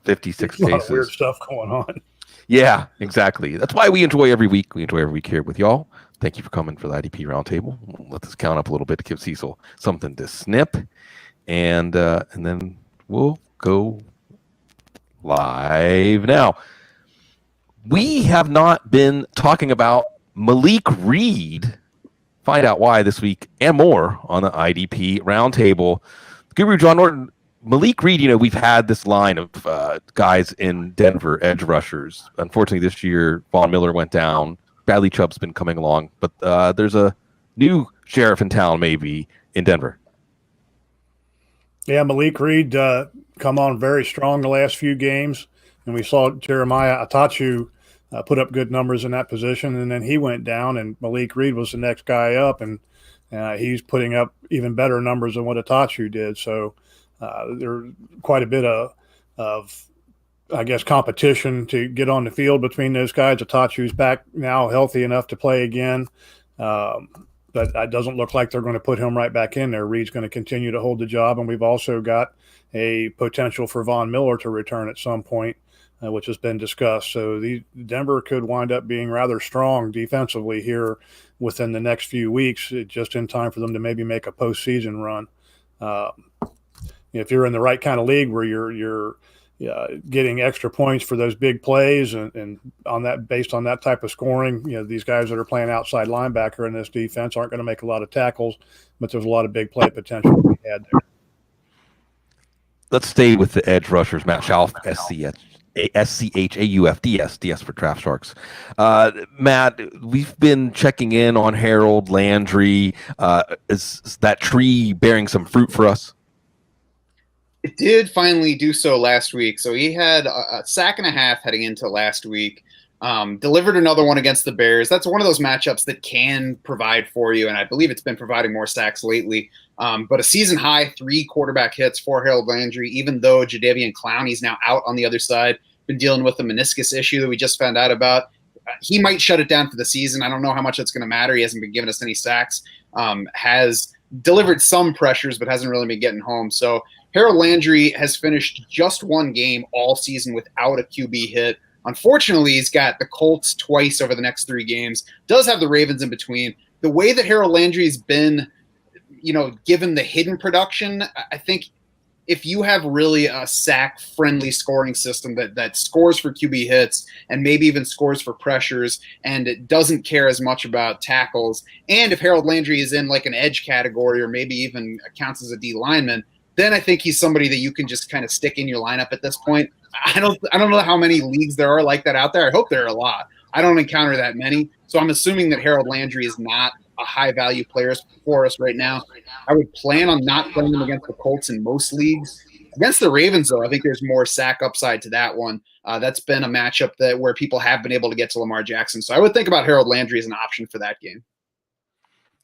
56 There's a lot of weird cases. stuff going on. Yeah, exactly. That's why we enjoy every week. We enjoy every week here with y'all. Thank you for coming for the IDP Roundtable. We'll let this count up a little bit to give Cecil something to snip, and then we'll go live now. We have not been talking about Malik Reed. Find out why this week and more on the IDP Roundtable. Guru John Norton, Malik Reed, we've had this line of guys in Denver, edge rushers. Unfortunately, this year, Von Miller went down. Bradley Chubb's been coming along. But there's a new sheriff in town, maybe, in Denver. Yeah, Malik Reed come on very strong the last few games. And we saw Jeremiah Atachu put up good numbers in that position. And then he went down, and Malik Reed was the next guy up. And he's putting up even better numbers than what Atachu did. So there's quite a bit of, I guess, competition to get on the field between those guys. Atachu's back now, healthy enough to play again. But it doesn't look like they're going to put him right back in there. Reed's going to continue to hold the job. And we've also got a potential for Von Miller to return at some point, which has been discussed. So Denver could wind up being rather strong defensively here within the next few weeks, just in time for them to maybe make a postseason run. If you're in the right kind of league where you're getting extra points for those big plays and on that, based on that type of scoring, these guys that are playing outside linebacker in this defense aren't going to make a lot of tackles, but there's a lot of big play potential to be had there. Let's stay with the edge rushers. Matt Schauf, SCHAUFDS, DS for Draft Sharks. Matt, we've been checking in on Harold Landry. Is that tree bearing some fruit for us? It did finally do so last week. So he had a sack and a half heading into last week, delivered another one against the Bears. That's one of those matchups that can provide for you, and I believe it's been providing more sacks lately. But a season-high 3 quarterback hits for Harold Landry, even though Jadeveon Clowney's now out on the other side, been dealing with the meniscus issue that we just found out about. He might shut it down for the season. I don't know how much that's going to matter. He hasn't been giving us any sacks, has delivered some pressures, but hasn't really been getting home. So Harold Landry has finished just one game all season without a QB hit. Unfortunately, he's got the Colts twice over the next 3 games, does have the Ravens in between. The way that Harold Landry's been, given the hidden production, I think if you have really a sack-friendly scoring system that scores for QB hits and maybe even scores for pressures and it doesn't care as much about tackles, and if Harold Landry is in like an edge category or maybe even counts as a D lineman, then I think he's somebody that you can just kind of stick in your lineup at this point. I don't know how many leagues there are like that out there. I hope there are a lot. I don't encounter that many. So I'm assuming that Harold Landry is not a high-value player for us right now. I would plan on not playing him against the Colts in most leagues. Against the Ravens, though, I think there's more sack upside to that one. That's been a matchup where people have been able to get to Lamar Jackson. So I would think about Harold Landry as an option for that game.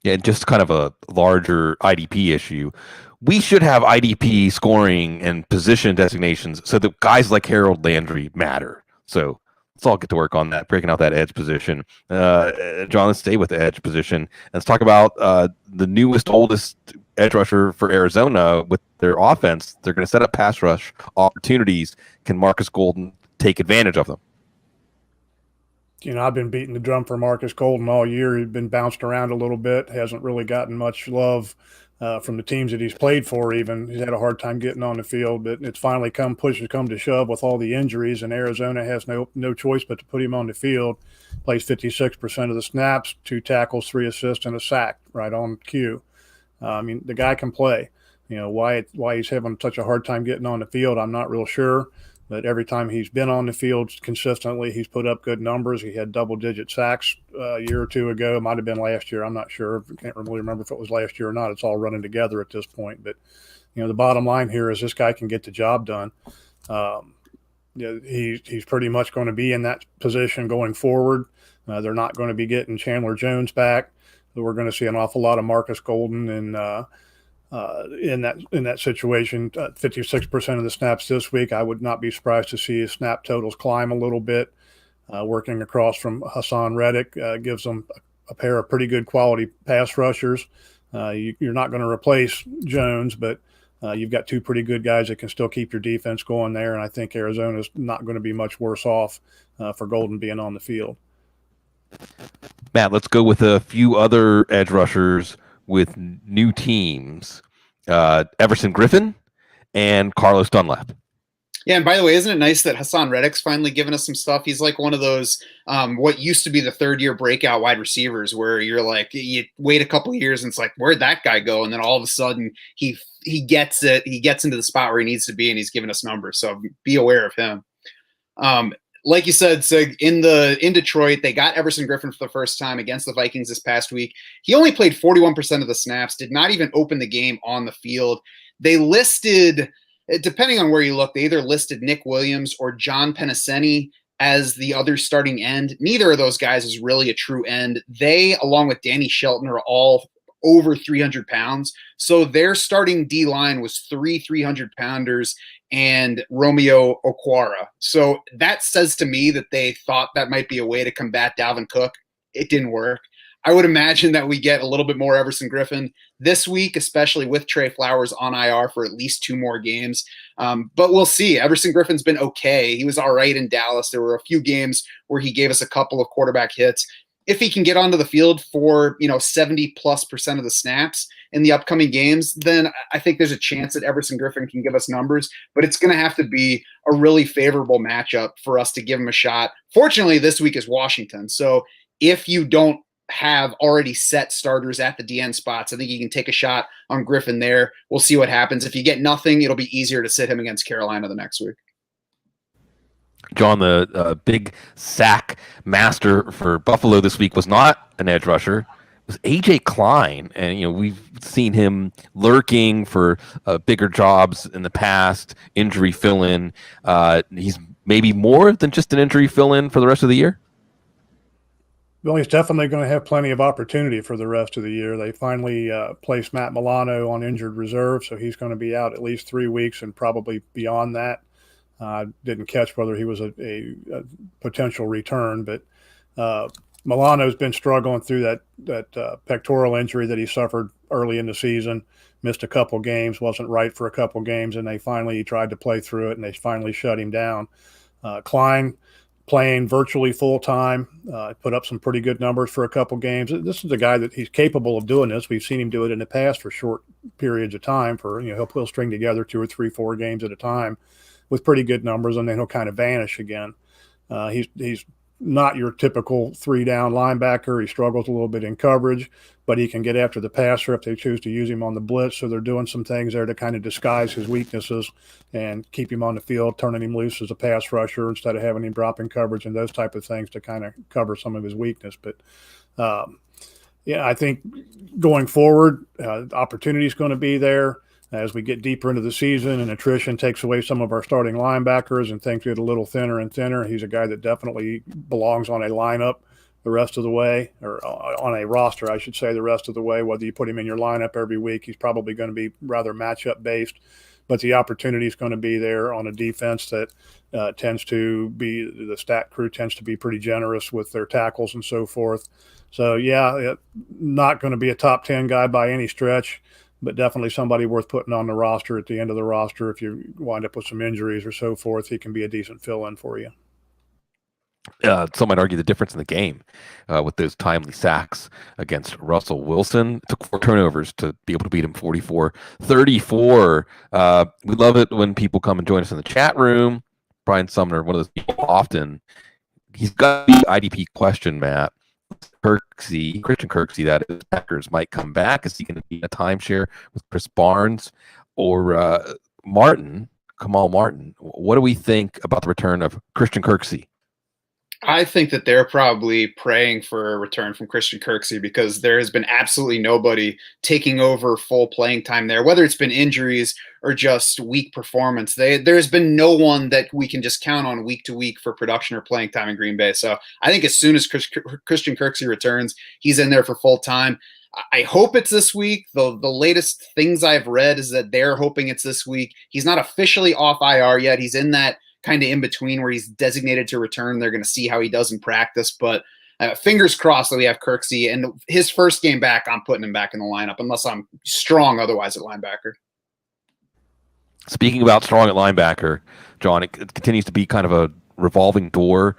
Yeah, just kind of a larger IDP issue. We should have IDP scoring and position designations so that guys like Harold Landry matter. So let's all get to work on that, breaking out that edge position. John, let's stay with the edge position. Let's talk about the newest, oldest edge rusher for Arizona with their offense. They're going to set up pass rush opportunities. Can Marcus Golden take advantage of them? I've been beating the drum for Marcus Golden all year. He's been bounced around a little bit, hasn't really gotten much love from the teams that he's played for even. He's had a hard time getting on the field, but it's finally come to shove with all the injuries, and Arizona has no choice but to put him on the field. Plays 56% of the snaps, 2 tackles, 3 assists, and a sack right on cue. The guy can play. Why he's having such a hard time getting on the field, I'm not real sure. But every time he's been on the field consistently, he's put up good numbers. He had double-digit sacks a year or 2 ago. It might have been last year. I'm not sure. I can't really remember if it was last year or not. It's all running together at this point. But, the bottom line here is this guy can get the job done. He's pretty much going to be in that position going forward. They're not going to be getting Chandler Jones back. So we're going to see an awful lot of Marcus Golden in that situation. 56% of the snaps this week. I would not be surprised to see his snap totals climb a little bit. Working across from Hassan Reddick gives them a pair of pretty good quality pass rushers. You're not going to replace Jones, but You've got two pretty good guys that can still keep your defense going there, and I think Arizona's not going to be much worse off for Golden being on the field. Matt, let's go with a few other edge rushers with new teams. Everson Griffin and Carlos Dunlap. Yeah, and by the way, isn't it nice that Hassan Reddick's finally given us some stuff? He's like one of those what used to be the third-year breakout wide receivers where you're like, you wait a couple of years and it's like, where'd that guy go? And then all of a sudden he gets it. He gets into the spot where he needs to be, and he's giving us numbers. So be aware of him. Like you said, Sig, in Detroit, they got Everson Griffin for the first time against the Vikings this past week. He only played 41% of the snaps, did not even open the game on the field. They listed, depending on where you look, they either listed Nick Williams or John Penniceni as the other starting end. Neither of those guys is really a true end. They, along with Danny Shelton, are all over 300 pounds. So their starting D-line was 300-pounders and Romeo Okwara. So that says to me that they thought that might be a way to combat Dalvin Cook. It didn't work. I would imagine that we get a little bit more Everson Griffin this week, especially with Trey Flowers on IR for at least 2 more games. But we'll see. Everson Griffin's been okay. He was all right in Dallas. There were a few games where he gave us a couple of quarterback hits. If he can get onto the field for 70+% of the snaps in the upcoming games, then I think there's a chance that Everson Griffin can give us numbers. But it's going to have to be a really favorable matchup for us to give him a shot. Fortunately, this week is Washington. So if you don't have already set starters at the DN spots, I think you can take a shot on Griffin there. We'll see what happens. If you get nothing, it'll be easier to sit him against Carolina the next week. John, the big sack master for Buffalo this week was not an edge rusher. It was A.J. Klein. And, we've seen him lurking for bigger jobs in the past, injury fill-in. He's maybe more than just an injury fill-in for the rest of the year? Well, he's definitely going to have plenty of opportunity for the rest of the year. They finally placed Matt Milano on injured reserve, so he's going to be out at least 3 weeks and probably beyond that. Didn't catch whether he was a potential return, but Milano's been struggling through that pectoral injury that he suffered early in the season. Missed a couple games, wasn't right for a couple games, and they finally tried to play through it, and they finally shut him down. Klein playing virtually full time, put up some pretty good numbers for a couple games. This is a guy that he's capable of doing this. We've seen him do it in the past for short periods of time. He'll string together 2 or 3, 4 games at a time with pretty good numbers, and then he'll kind of vanish again. He's not your typical 3-down linebacker. He struggles a little bit in coverage, but he can get after the passer if they choose to use him on the blitz. So they're doing some things there to kind of disguise his weaknesses and keep him on the field, turning him loose as a pass rusher instead of having him drop in coverage and those type of things to kind of cover some of his weakness. But I think going forward, opportunity is going to be there. As we get deeper into the season and attrition takes away some of our starting linebackers and things get a little thinner and thinner, he's a guy that definitely belongs on a lineup the rest of the way, or on a roster, I should say, the rest of the way. Whether you put him in your lineup every week, he's probably going to be rather matchup based, but the opportunity is going to be there on a defense that tends to be, the stat crew tends to be pretty generous with their tackles and so forth. So, not going to be a top 10 guy by any stretch, but definitely somebody worth putting on the roster at the end of the roster. If you wind up with some injuries or so forth, he can be a decent fill-in for you. Some might argue the difference in the game with those timely sacks against Russell Wilson. It took 4 turnovers to be able to beat him 44-34. We love it when people come and join us in the chat room. Brian Sumner, one of those people often, he's got the IDP question, Matt. Christian Kirksey, that is, Packers might come back. Is he going to be a timeshare with Chris Barnes or Kamal Martin? What do we think about the return of Christian Kirksey? I think that they're probably praying for a return from Christian Kirksey because there has been absolutely nobody taking over full playing time there, whether it's been injuries or just weak performance. There's been no one that we can just count on week to week for production or playing time in Green Bay. So I think as soon as Christian Kirksey returns, he's in there for full time. I hope it's this week. The latest things I've read is that they're hoping it's this week. He's not officially off IR yet. He's in that kind of in between where he's designated to return. They're going to see how he does in practice, but fingers crossed that we have Kirksey. And his first game back, I'm putting him back in the lineup unless I'm strong otherwise at linebacker. Speaking about strong at linebacker, John, it continues to be kind of a revolving door.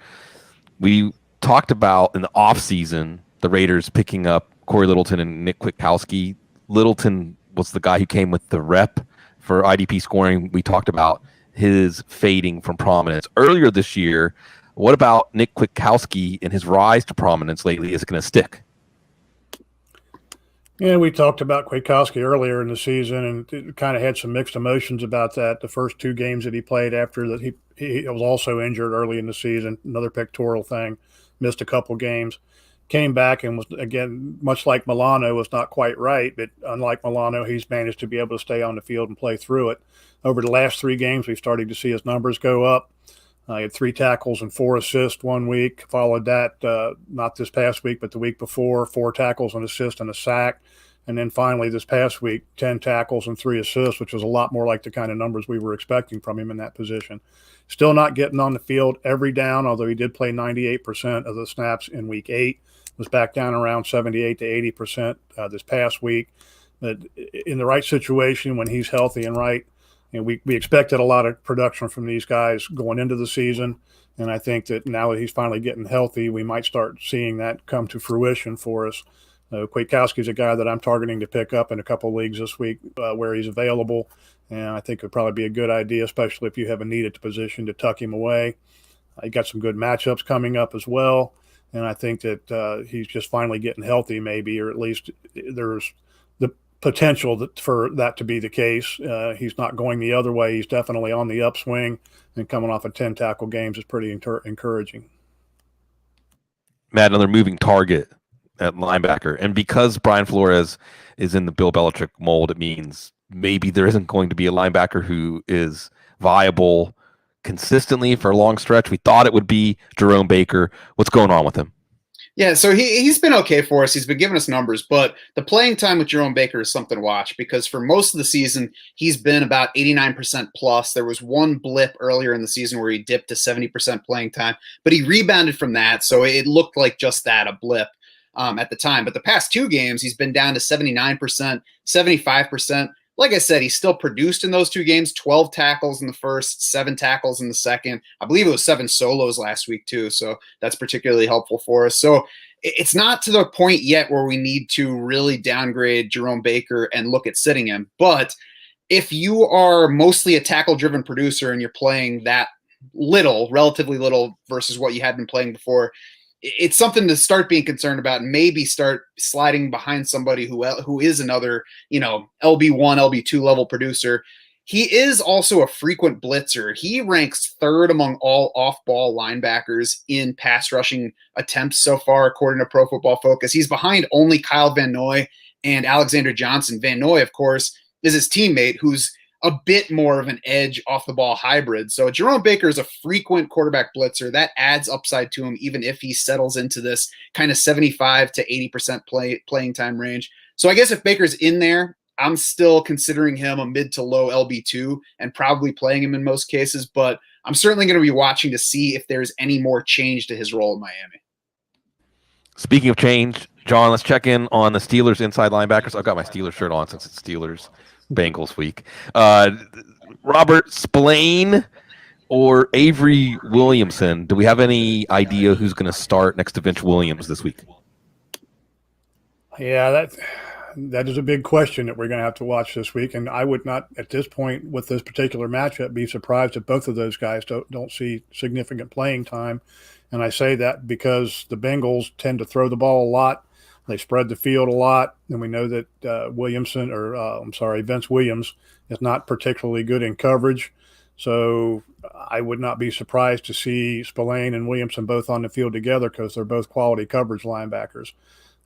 We talked about in the offseason the Raiders picking up Corey Littleton and Nick Kwiatkowski. Littleton was the guy who came with the rep for IDP scoring. We talked about his fading from prominence earlier this year. What about Nick Kwiatkowski and his rise to prominence lately? Is it going to stick? Yeah, we talked about Kwiatkowski earlier in the season, and it kind of had some mixed emotions about that. The first 2 games that he played after that, he was also injured early in the season, another pectoral thing, missed a couple games, came back and was, again, much like Milano, was not quite right, but unlike Milano, he's managed to be able to stay on the field and play through it. Over the last 3 games, we've started to see his numbers go up. He had 3 tackles and 4 assists one week. Followed that, not this past week, but the week before, 4 tackles, an assist, and a sack. And then finally this past week, 10 tackles and 3 assists, which was a lot more like the kind of numbers we were expecting from him in that position. Still not getting on the field every down, although he did play 98% of the snaps in week 8. Was back down around 78 to 80% this past week. But in the right situation, when he's healthy and right, we expected a lot of production from these guys going into the season, and I think that now that he's finally getting healthy, we might start seeing that come to fruition for us. Kwiatkowski is a guy that I'm targeting to pick up in a couple of leagues this week where he's available, and I think it would probably be a good idea, especially if you have a need at the position, to tuck him away. He got some good matchups coming up as well, and I think that he's just finally getting healthy maybe, or at least there's the potential for that to be the case. He's not going the other way. He's definitely on the upswing, and coming off of 10 tackle games is pretty encouraging. Matt, another moving target at linebacker. And because Brian Flores is in the Bill Belichick mold, it means maybe there isn't going to be a linebacker who is viable consistently for a long stretch. We thought it would be Jerome Baker. What's going on with him? Yeah, so he's been okay for us. He's been giving us numbers, but the playing time with Jerome Baker is something to watch, because for most of the season, he's been about 89% plus. There was one blip earlier in the season where he dipped to 70% playing time, but he rebounded from that, so it looked like just that, a blip at the time. But the past 2 games, he's been down to 79%, 75%. Like I said, he still produced in those 2 games, 12 tackles in the first, 7 tackles in the second. I believe it was 7 solos last week too, so that's particularly helpful for us. So it's not to the point yet where we need to really downgrade Jerome Baker and look at sitting him. But if you are mostly a tackle-driven producer and you're playing that little, relatively little versus what you had been playing before, it's something to start being concerned about, and maybe start sliding behind somebody who is another, LB1, LB2 level producer. He is also a frequent blitzer. He ranks 3rd among all off-ball linebackers in pass rushing attempts so far, according to Pro Football Focus. He's behind only Kyle Van Noy and Alexander Johnson. Van Noy, of course, is his teammate, who's a bit more of an edge off the ball hybrid. So Jerome Baker is a frequent quarterback blitzer. That adds upside to him, even if he settles into this kind of 75 to 80% playing time range. So I guess if Baker's in there, I'm still considering him a mid to low LB2 and probably playing him in most cases, but I'm certainly going to be watching to see if there's any more change to his role in Miami. Speaking of change, John, let's check in on the Steelers inside linebackers. I've got my Steelers shirt on since it's Steelers Bengals week. Robert Spillane or Avery Williamson? Do we have any idea who's going to start next to Vince Williams this week? Yeah, that is a big question that we're going to have to watch this week. And I would not, at this point with this particular matchup, be surprised if both of those guys don't see significant playing time. And I say that because the Bengals tend to throw the ball a lot. They spread the field a lot, and we know that Vince Williams is not particularly good in coverage. So I would not be surprised to see Spillane and Williamson both on the field together, because they're both quality coverage linebackers.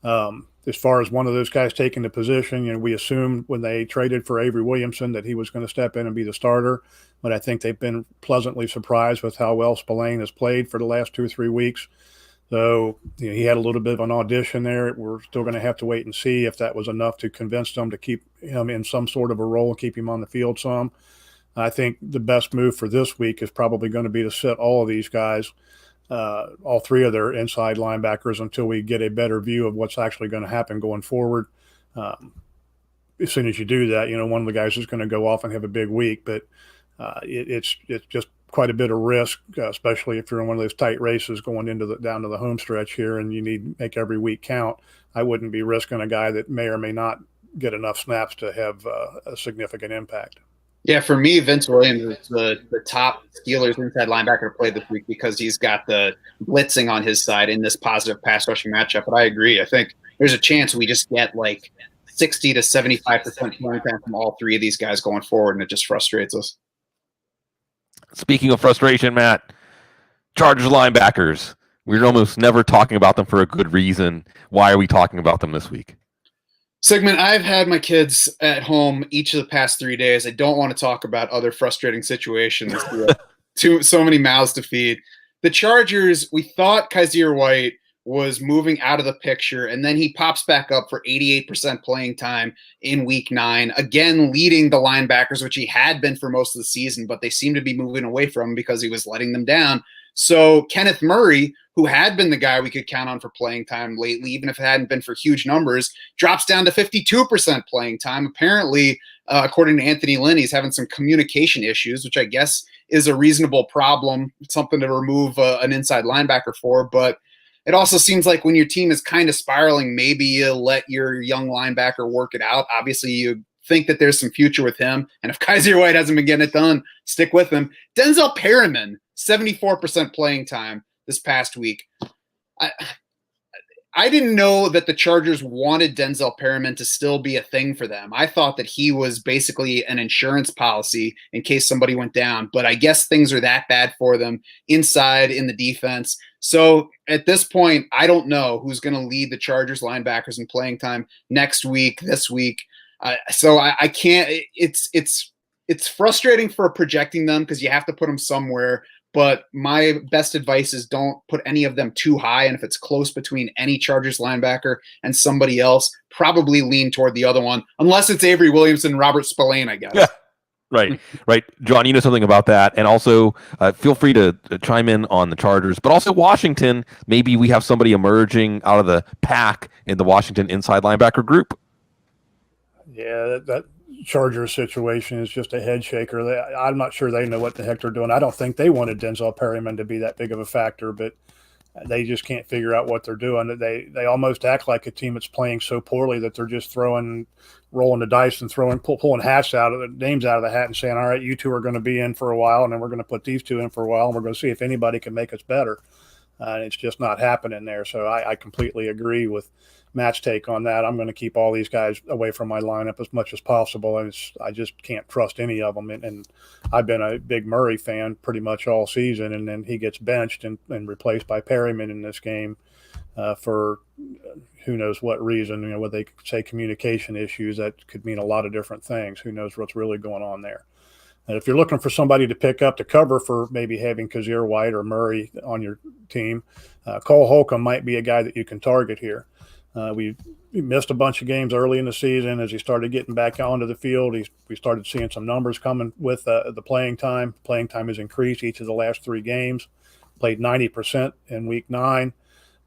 As far as one of those guys taking the position, we assumed when they traded for Avery Williamson that he was going to step in and be the starter. But I think they've been pleasantly surprised with how well Spillane has played for the last 2 or 3 weeks. So he had a little bit of an audition there. We're still going to have to wait and see if that was enough to convince them to keep him in some sort of a role, keep him on the field some. I think the best move for this week is probably going to be to sit all of these guys, all 3 of their inside linebackers, until we get a better view of what's actually going to happen going forward. as soon as you do that, one of the guys is going to go off and have a big week. But it's just quite a bit of risk, especially if you're in one of those tight races going down to the home stretch here, and you need to make every week count. I wouldn't be risking a guy that may or may not get enough snaps to have a significant impact. Yeah, for me, Vince Williams is the top Steelers inside linebacker to play this week because he's got the blitzing on his side in this positive pass rushing matchup. But I agree. I think there's a chance we just get like 60 to 75% playing time from all three of these guys going forward, and it just frustrates us. Speaking of frustration, Matt, Chargers linebackers. We're almost never talking about them for a good reason. Why are we talking about them this week? Sigmund, I've had my kids at home each of the past 3 days. I don't want to talk about other frustrating situations. So many mouths to feed. The Chargers, we thought Kaiser White was moving out of the picture, and then he pops back up for 88% playing time in week 9, again leading the linebackers, which he had been for most of the season, but they seem to be moving away from him because he was letting them down. So Kenneth Murray, who had been the guy we could count on for playing time lately, even if it hadn't been for huge numbers, drops down to 52% playing time. Apparently, according to Anthony Lynn, he's having some communication issues, which I guess is a reasonable problem, something to remove an inside linebacker for. But it also seems like when your team is kind of spiraling, maybe you let your young linebacker work it out. Obviously, you think that there's some future with him. And if Kaiser White hasn't been getting it done, stick with him. Denzel Perryman, 74% playing time this past week. I didn't know that the Chargers wanted Denzel Perryman to still be a thing for them. I thought that he was basically an insurance policy in case somebody went down, but I guess things are that bad for them inside in the defense. So at this point, I don't know who's going to lead the Chargers linebackers in playing time next week, this week. So I can't. It's frustrating for projecting them because you have to put them somewhere. But my best advice is don't put any of them too high. And if it's close between any Chargers linebacker and somebody else, probably lean toward the other one, unless it's Avery Williamson, Robert Spillane, I guess. Yeah. Right. John, you know something about that. And also feel free to chime in on the Chargers, but also Washington. Maybe we have somebody emerging out of the pack in the Washington inside linebacker group. Yeah, that Chargers situation is just a head shaker. I'm not sure they know what the heck they're doing. I don't think they wanted Denzel Perryman to be that big of a factor, but they just can't figure out what they're doing. They almost act like a team that's playing so poorly that they're just rolling the dice and pulling hats out of the names out of the hat and saying, all right, you two are going to be in for a while, and then we're going to put these two in for a while, and we're going to see if anybody can make us better. And it's just not happening there. So I completely agree with Matt's take on that. I'm going to keep all these guys away from my lineup as much as possible. And I just can't trust any of them. And I've been a big Murray fan pretty much all season. And then he gets benched and replaced by Perryman in this game for who knows what reason. What they say communication issues, that could mean a lot of different things. Who knows what's really going on there. And if you're looking for somebody to pick up to cover for maybe having Kaiser White or Murray on your team, Cole Holcomb might be a guy that you can target here. We missed a bunch of games early in the season. As he started getting back onto the field, we started seeing some numbers coming with the playing time. Playing time has increased each of the last 3 games. Played 90% in week 9.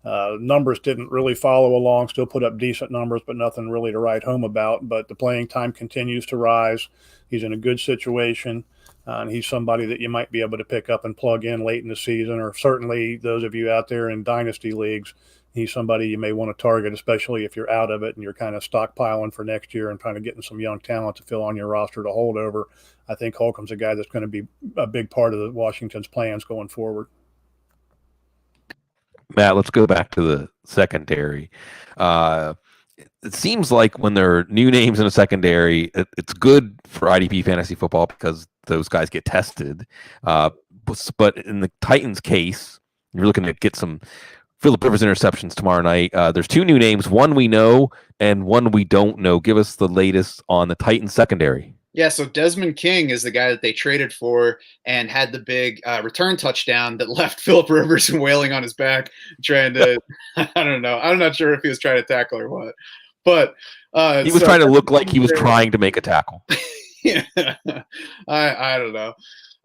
Numbers didn't really follow along, still put up decent numbers, but nothing really to write home about. But the playing time continues to rise. He's in a good situation, and he's somebody that you might be able to pick up and plug in late in the season, or certainly those of you out there in dynasty leagues, he's somebody you may want to target, especially if you're out of it and you're kind of stockpiling for next year and trying to get in some young talent to fill on your roster to hold over. I think Holcomb's a guy that's going to be a big part of the Washington's plans going forward. Matt, let's go back to the secondary. It seems like when there are new names in a secondary, it's good for IDP fantasy football because those guys get tested. But in the Titans case, you're looking to get some Phillip Rivers interceptions tomorrow night. There's 2 new names, one we know and one we don't know. Give us the latest on the Titans secondary. Yeah, so Desmond King is the guy that they traded for and had the big return touchdown that left Phillip Rivers wailing on his back, trying to, I don't know. I'm not sure if he was trying to tackle or what. But he was trying to look like he was trying to make a tackle. Yeah, I don't know.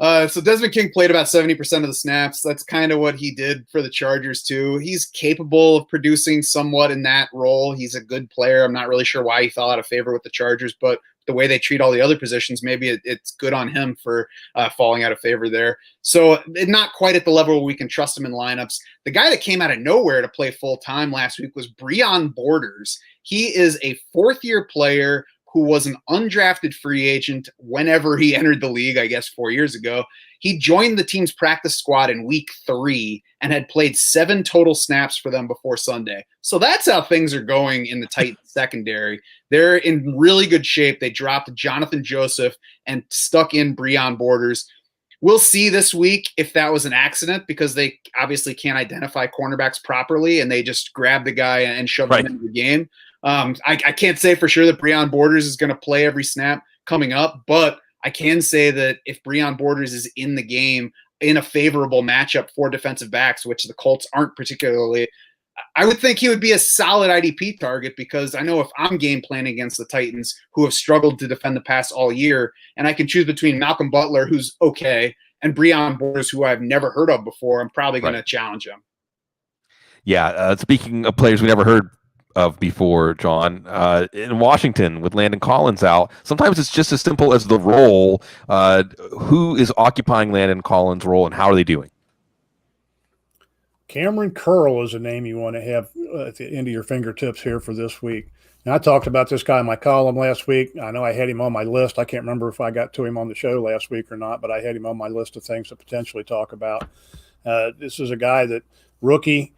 So Desmond King played about 70% of the snaps. That's kind of what he did for the Chargers too. He's capable of producing somewhat in that role. He's a good player. I'm not really sure why he fell out of favor with the Chargers, but the way they treat all the other positions, maybe it's good on him for falling out of favor there. So not quite at the level where we can trust him in lineups. The guy that came out of nowhere to play full time last week was Breon Borders. He is a fourth-year player who was an undrafted free agent whenever he entered the league, I guess 4 years ago. He joined the team's practice squad in week 3 and had played 7 total snaps for them before Sunday. So that's how things are going in the Titans secondary. They're in really good shape. They dropped Jonathan Joseph and stuck in Breon Borders. We'll see this week if that was an accident, because they obviously can't identify cornerbacks properly and they just grab the guy and shove him into the game. I can't say for sure that Breon Borders is going to play every snap coming up, but I can say that if Breon Borders is in the game in a favorable matchup for defensive backs, which the Colts aren't particularly, I would think he would be a solid IDP target, because I know if I'm game planning against the Titans, who have struggled to defend the pass all year, and I can choose between Malcolm Butler, who's okay, and Breon Borders, who I've never heard of before, I'm probably going to challenge him. Yeah, speaking of players we never heard of before, John, in Washington with Landon Collins out, sometimes it's just as simple as the role. Who is occupying Landon Collins' role, and how are they doing? Cameron Curl is a name you want to have at the end of your fingertips here for this week. Now, I talked about this guy in my column last week. I know I had him on my list. I can't remember if I got to him on the show last week or not, but I had him on my list of things to potentially talk about. This is a guy that rookie,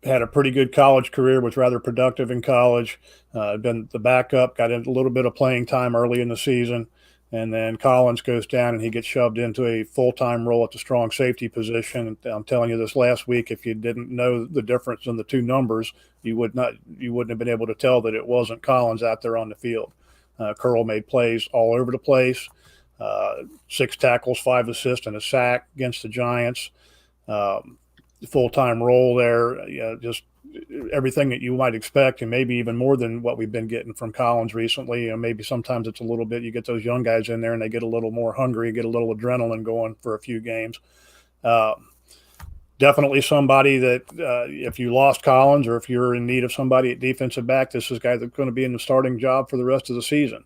had a pretty good college career, was rather productive in college, been the backup, got a little bit of playing time early in the season, and then Collins goes down and he gets shoved into a full-time role at the strong safety position. And I'm telling you this last week, if you didn't know the difference in the two numbers, you wouldn't have been able to tell that it wasn't Collins out there on the field. Curl made plays all over the place, 6 tackles, 5 assists, and a sack against the Giants. Full-time role there, just everything that you might expect, and maybe even more than what we've been getting from Collins recently. Maybe sometimes it's a little bit, you get those young guys in there and they get a little more hungry, get a little adrenaline going for a few games. Definitely somebody that if you lost Collins, or if you're in need of somebody at defensive back, this is a guy that's going to be in the starting job for the rest of the season.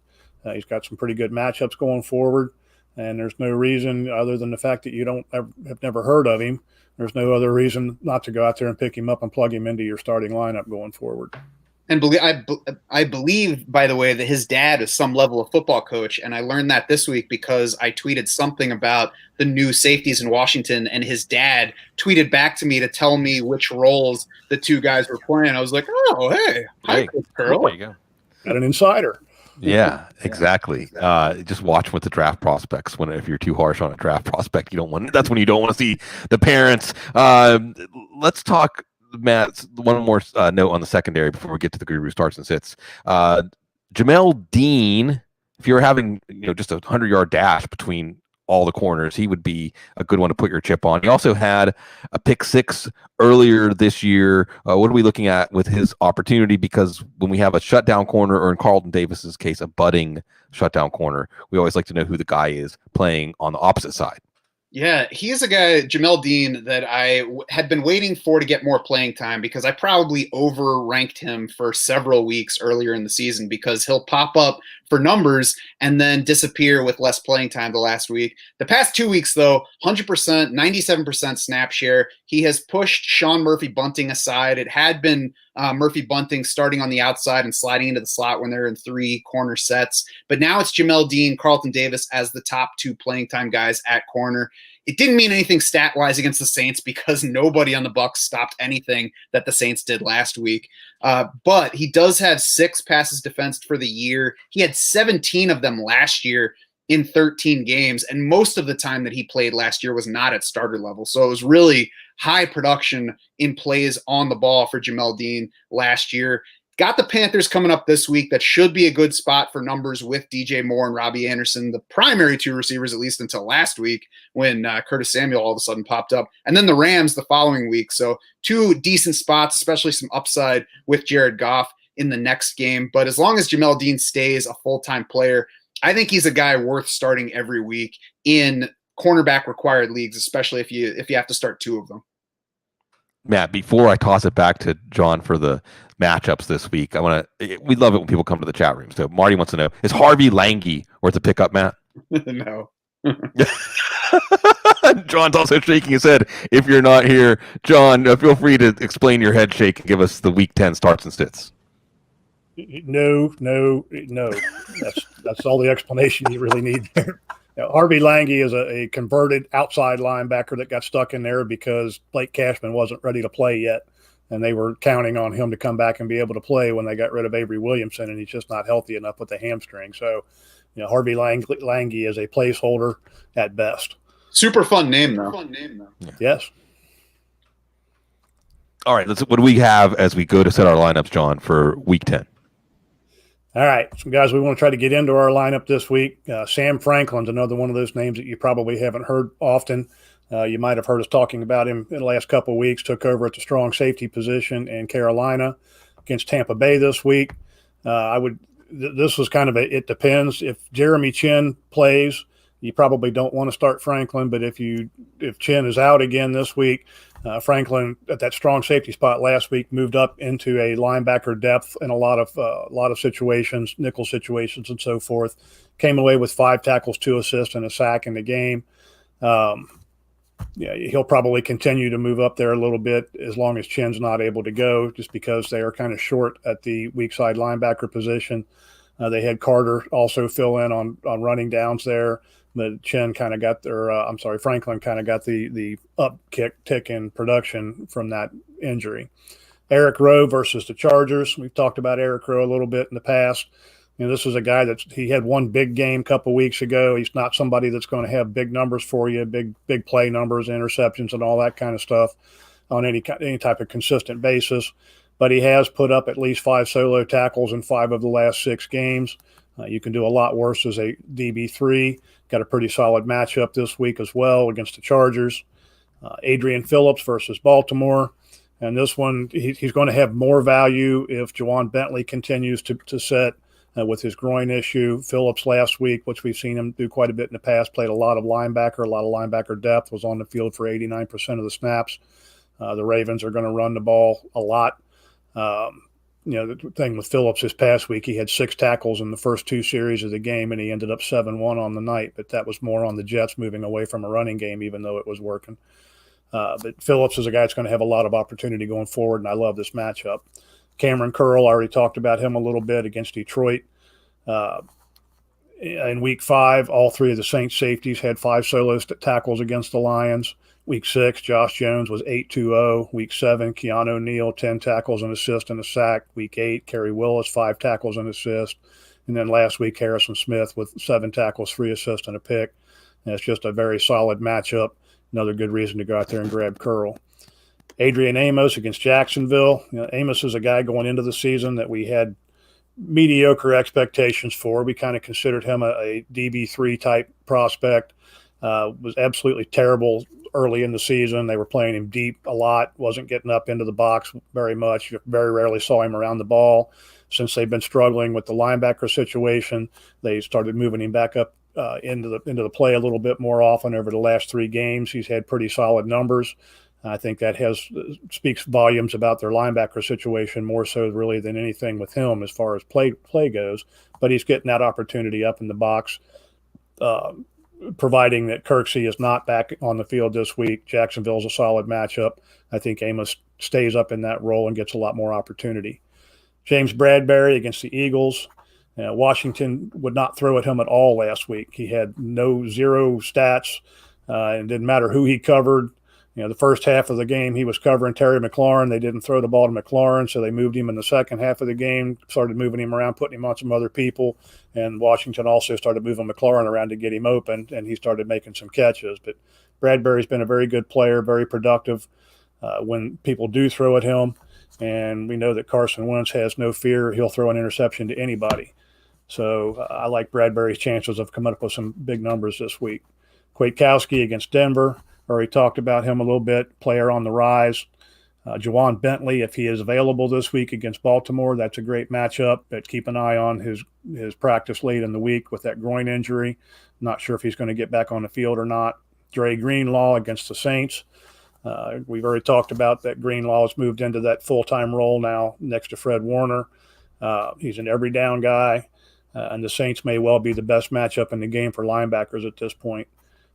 He's got some pretty good matchups going forward, and there's no reason, other than the fact that you have never heard of him, there's no other reason not to go out there and pick him up and plug him into your starting lineup going forward. And I believe, by the way, that his dad is some level of football coach. And I learned that this week because I tweeted something about the new safeties in Washington, and his dad tweeted back to me to tell me which roles the two guys were playing. I was like, oh, hey, hi, Curl. There you go. Got an insider. Yeah, exactly. Just watch with the draft prospects. If you're too harsh on a draft prospect, that's when you don't want to see the parents. Let's talk, Matt, one more note on the secondary before we get to the guru starts and sits. Jamel Dean, if you're having just a 100-yard dash between all the corners, he would be a good one to put your chip on. He also had a pick 6 earlier this year. What are we looking at with his opportunity? Because when we have a shutdown corner, or in Carlton Davis's case, a budding shutdown corner, we always like to know who the guy is playing on the opposite side. Yeah, he is a guy, Jamel Dean, that I had been waiting for to get more playing time, because I probably overranked him for several weeks earlier in the season, because he'll pop up for numbers and then disappear with less playing time the last week. The past 2 weeks, though, 100%, 97% snap share. He has pushed Sean Murphy-Bunting aside. It had been Murphy-Bunting starting on the outside and sliding into the slot when they're in 3 corner sets. But now it's Jamel Dean, Carlton Davis as the top 2 playing time guys at corner. It didn't mean anything stat-wise against the Saints, because nobody on the Bucs stopped anything that the Saints did last week. But he does have 6 passes defensed for the year. He had 17 of them last year in 13 games, and most of the time that he played last year was not at starter level. So it was really high production in plays on the ball for Jamel Dean last year. Got the Panthers coming up this week. That should be a good spot for numbers with DJ Moore and Robbie Anderson, the primary 2 receivers, at least until last week when Curtis Samuel all of a sudden popped up. And then the Rams the following week. So 2 decent spots, especially some upside with Jared Goff in the next game. But as long as Jamel Dean stays a full-time player, I think he's a guy worth starting every week in cornerback required leagues, especially if you have to start 2 of them. Matt, before I toss it back to John for the matchups this week, we love it when people come to the chat room. So Marty wants to know, is Harvey Lange worth a pickup, Matt? No. John's also shaking his head. If you're not here, John, feel free to explain your head shake and give us the week 10 starts and sits. No. That's all the explanation you really need there. Harvey Lange is a converted outside linebacker that got stuck in there because Blake Cashman wasn't ready to play yet, and they were counting on him to come back and be able to play when they got rid of Avery Williamson, and he's just not healthy enough with the hamstring. So, Harvey Lange is a placeholder at best. Super fun name, though. Yeah. Yes. All right, what do we have as we go to set our lineups, John, for week 10? All right, some guys we want to try to get into our lineup this week. Sam Franklin's another one of those names that you probably haven't heard often. You might have heard us talking about him in the last couple of weeks. Took over at the strong safety position in Carolina against Tampa Bay this week. This was kind of it depends. If Jeremy Chin plays, you probably don't want to start Franklin. But if Chin is out again this week, Franklin at that strong safety spot last week moved up into a linebacker depth in a lot of situations, nickel situations, and so forth. Came away with 5 tackles, 2 assists, and a sack in the game. He'll probably continue to move up there a little bit as long as Chin's not able to go, just because they are kind of short at the weak side linebacker position. They had Carter also fill in on running downs there. But Franklin kind of got the tick in production from that injury. Eric Rowe versus the Chargers. We've talked about Eric Rowe a little bit in the past. This is a guy he had one big game a couple weeks ago. He's not somebody that's going to have big numbers for you, big play numbers, interceptions, and all that kind of stuff on any type of consistent basis. But he has put up at least 5 solo tackles in 5 of the last 6 games. You can do a lot worse as a DB3. Got a pretty solid matchup this week as well against the Chargers. Adrian Phillips versus Baltimore. And this one, he's going to have more value if Jawan Bentley continues to set with his groin issue. Phillips last week, which we've seen him do quite a bit in the past, played a lot of linebacker depth, was on the field for 89% of the snaps. The Ravens are going to run the ball a lot. The thing with Phillips this past week, he had 6 tackles in the first 2 series of the game, and he ended up 7-1 on the night. But that was more on the Jets moving away from a running game, even though it was working. But Phillips is a guy that's going to have a lot of opportunity going forward, and I love this matchup. Cameron Curl, I already talked about him a little bit against Detroit. In week 5, all 3 of the Saints safeties had 5 solo tackles against the Lions. Week 6, Josh Jones was 8-2-0. Week 7, Keanu Neal, 10 tackles, an assist, and a sack. Week 8, Kerry Willis, 5 tackles, and assist. And then last week, Harrison Smith with 7 tackles, 3 assists, and a pick. And it's just a very solid matchup. Another good reason to go out there and grab Curl. Adrian Amos against Jacksonville. Amos is a guy going into the season that we had mediocre expectations for. We kind of considered him a DB3 type prospect. Was absolutely terrible early in the season. They were playing him deep a lot, wasn't getting up into the box very much. You very rarely saw him around the ball. Since they've been struggling with the linebacker situation, they started moving him back up into the play a little bit more often over the last 3 games. He's had pretty solid numbers. I think that speaks volumes about their linebacker situation more so really than anything with him as far as play goes. But he's getting that opportunity up in the box. Providing that Kirksey is not back on the field this week, Jacksonville's a solid matchup. I think Amos stays up in that role and gets a lot more opportunity. James Bradbury against the Eagles. Washington would not throw at him at all last week. He had 0 stats. It didn't matter who he covered. The first half of the game, he was covering Terry McLaurin. They didn't throw the ball to McLaurin, so they moved him in the second half of the game, started moving him around, putting him on some other people. And Washington also started moving McLaurin around to get him open, and he started making some catches. But Bradbury's been a very good player, very productive when people do throw at him. And we know that Carson Wentz has no fear. He'll throw an interception to anybody. So I like Bradbury's chances of coming up with some big numbers this week. Kwiatkowski against Denver. Already talked about him a little bit, player on the rise. Jawan Bentley, if he is available this week against Baltimore, that's a great matchup. But keep an eye on his practice late in the week with that groin injury. Not sure if he's going to get back on the field or not. Dre Greenlaw against the Saints. We've already talked about that. Greenlaw has moved into that full-time role now next to Fred Warner. He's an every down guy, and the Saints may well be the best matchup in the game for linebackers at this point.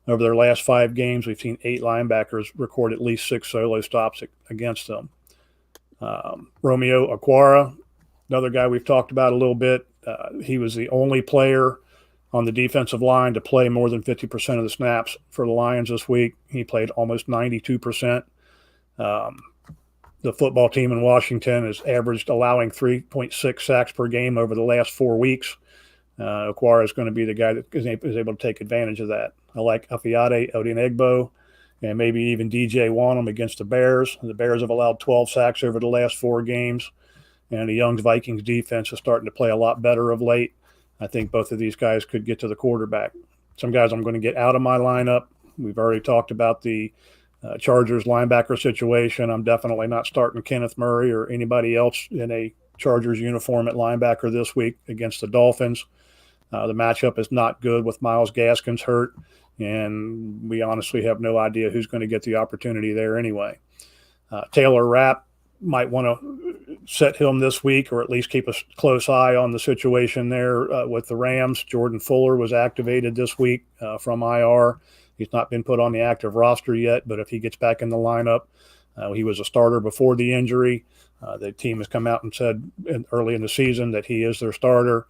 Over their last 5 games, we've seen 8 linebackers record at least 6 solo stops against them. Romeo Okwara, another guy we've talked about a little bit. He was the only player on the defensive line to play more than 50% of the snaps for the Lions this week. He played almost 92%. The football team in Washington has averaged allowing 3.6 sacks per game over the last 4 weeks. Okwara is going to be the guy that is able to take advantage of that. I like Afiade Odinegbo and maybe even DJ Wanham against the Bears. The Bears have allowed 12 sacks over the last 4 games, and the Young's Vikings defense is starting to play a lot better of late. I think both of these guys could get to the quarterback. Some guys I'm going to get out of my lineup. We've already talked about the Chargers linebacker situation. I'm definitely not starting Kenneth Murray or anybody else in a Chargers uniform at linebacker this week against the Dolphins. The matchup is not good with Myles Gaskins hurt, and we honestly have no idea who's going to get the opportunity there anyway. Taylor Rapp might want to set him this week, or at least keep a close eye on the situation there with the Rams. Jordan Fuller was activated this week from IR. He's not been put on the active roster yet, but if he gets back in the lineup, he was a starter before the injury. The team has come out and said early in the season that he is their starter.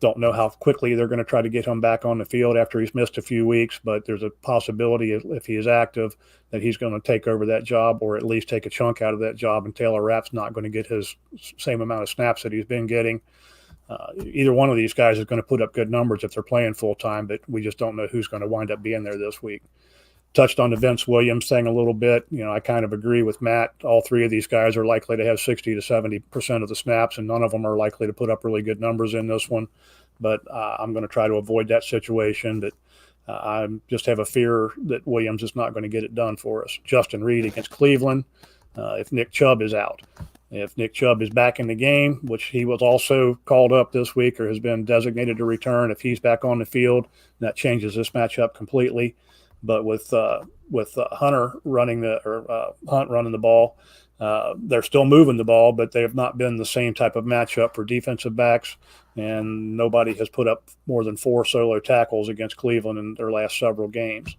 Don't know how quickly they're going to try to get him back on the field after he's missed a few weeks, but there's a possibility if he is active that he's going to take over that job, or at least take a chunk out of that job, and Taylor Rapp's not going to get his same amount of snaps that he's been getting. Either one of these guys is going to put up good numbers if they're playing full-time, but we just don't know who's going to wind up being there this week. Touched on the Vince Williams thing a little bit. I kind of agree with Matt. All 3 of these guys are likely to have 60 to 70% of the snaps, and none of them are likely to put up really good numbers in this one. But I'm going to try to avoid that situation. But I just have a fear that Williams is not going to get it done for us. Justin Reed against Cleveland, if Nick Chubb is out. If Nick Chubb is back in the game, which he was also called up this week or has been designated to return, if he's back on the field, that changes this matchup completely. But with Hunt running the ball, they're still moving the ball, but they have not been the same type of matchup for defensive backs, and nobody has put up more than 4 solo tackles against Cleveland in their last several games.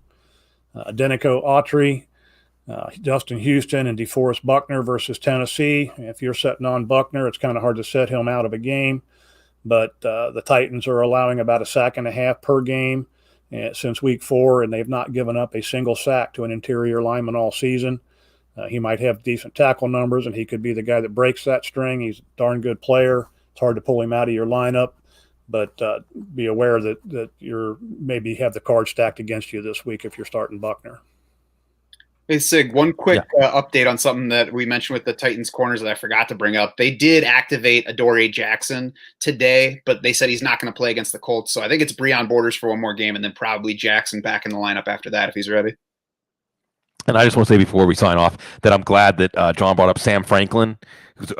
Denico Autry, Justin Houston, and DeForest Buckner versus Tennessee. If you're setting on Buckner, it's kind of hard to set him out of a game, but the Titans are allowing about 1.5 sacks per game since week 4, and they've not given up a single sack to an interior lineman all season. He might have decent tackle numbers, and he could be the guy that breaks that string. He's a darn good player. It's hard to pull him out of your lineup, but be aware that you're maybe have the card stacked against you this week if you're starting Buckner. Hey, Sig, one quick update on something that we mentioned with the Titans corners that I forgot to bring up. They did activate Adoree Jackson today, but they said he's not going to play against the Colts. So I think it's Breon Borders for one more game, and then probably Jackson back in the lineup after that if he's ready. And I just want to say before we sign off that I'm glad that John brought up Sam Franklin, who's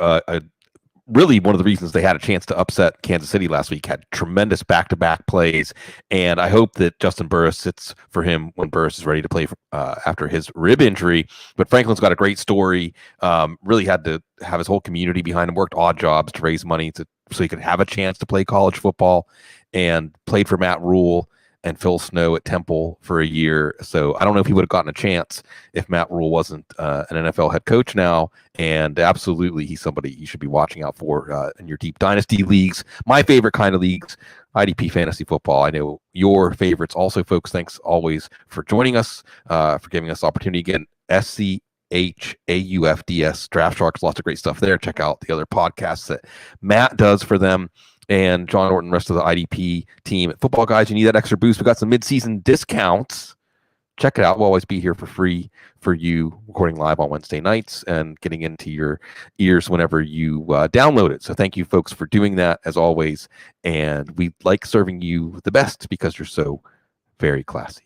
really one of the reasons they had a chance to upset Kansas City last week. Had tremendous back-to-back plays, and I hope that Justin Burris sits for him when Burris is ready to play after his rib injury. But Franklin's got a great story. Really had to have his whole community behind him, worked odd jobs to raise money so he could have a chance to play college football, and played for Matt Rule and Phil Snow at Temple for a year. So I don't know if he would have gotten a chance if Matt Rule wasn't an NFL head coach now. And absolutely, he's somebody you should be watching out for in your deep dynasty leagues. My favorite kind of leagues, IDP fantasy football. I know your favorites also, folks. Thanks always for joining us, for giving us the opportunity. Again, SCHAUFDS Draft Sharks, lots of great stuff there. Check out the other podcasts that Matt does for them. And John Norton, rest of the IDP team. Football guys, you need that extra boost. We got some mid-season discounts. Check it out. We'll always be here for free for you, recording live on Wednesday nights and getting into your ears whenever you download it. So thank you, folks, for doing that, as always. And we like serving you the best because you're so very classy.